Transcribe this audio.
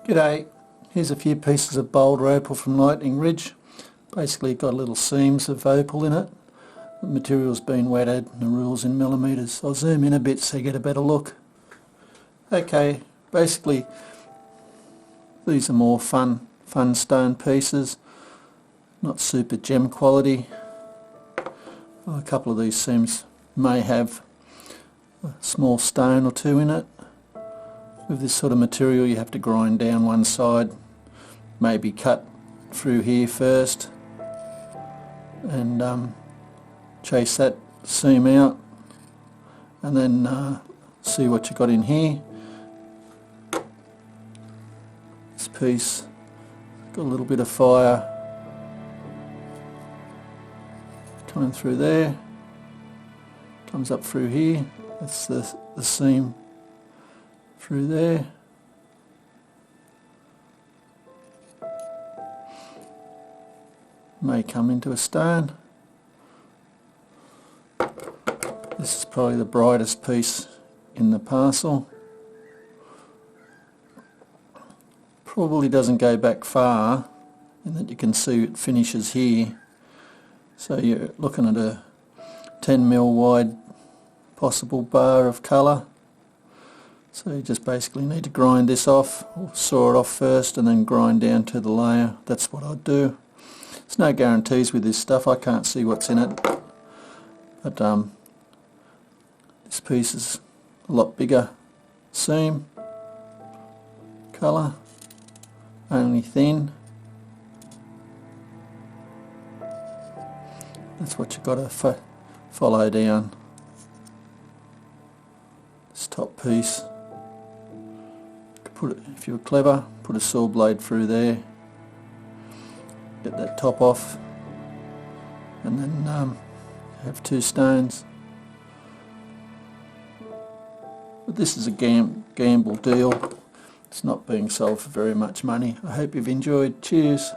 G'day, here's a few pieces of Boulder Opal from Lightning Ridge. Basically got little seams of opal in it. The material's been wetted and the rule's in millimetres. I'll zoom in a bit so you get a better look. Okay, basically these are more fun stone pieces, not super gem quality. A couple of these seams may have a small stone or two in it. With this sort of material you have to grind down one side, maybe cut through here first and chase that seam out, and then see what you got in here. This piece got a little bit of fire coming through there, comes up through here. That's the seam through there. May come into a stone. This is probably the brightest piece in the parcel. Probably doesn't go back far in that you can see it finishes here. So you're looking at a 10mm wide possible bar of colour. So you just basically need to grind this off, or saw it off first and then grind down to the layer. That's what I'd do. There's no guarantees with this stuff, I can't see what's in it. But this piece is a lot bigger seam, colour, only thin. That's what you've got to follow down. This top piece. Put it, if you were clever, put a saw blade through there, get that top off, and then have two stones. But this is a gamble deal. It's not being sold for very much money. I hope you've enjoyed. Cheers.